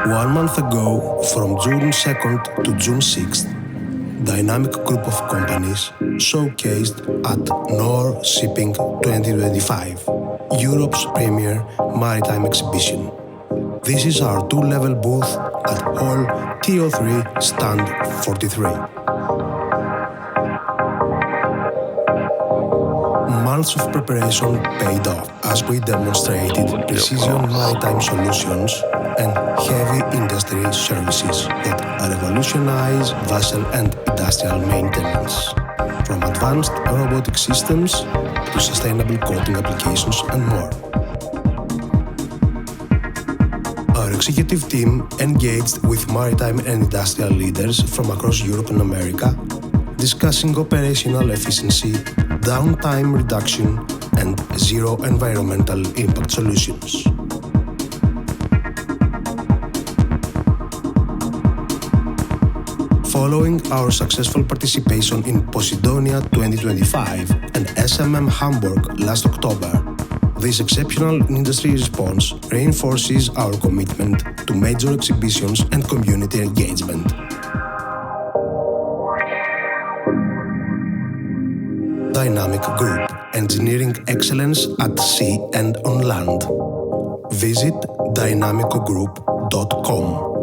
1 month ago, from June 2nd to June 6th, dynamic group of companies showcased at Nor Shipping 2025, Europe's premier maritime exhibition. This is our two-level booth at Hall T03 Stand 43. Months of preparation paid off as we demonstrated precision maritime solutions and heavy industry services that revolutionize vessel and industrial maintenance, from advanced robotic systems to sustainable coating applications and more. Our executive team engaged with maritime and industrial leaders from across Europe and America, discussing operational efficiency, downtime reduction, and zero environmental impact solutions. Following our successful participation in Posidonia 2025 and SMM Hamburg last October, this exceptional industry response reinforces our commitment to major exhibitions and community engagement. Dynamic Group, engineering excellence at sea and on land. Visit dynamicogroup.com.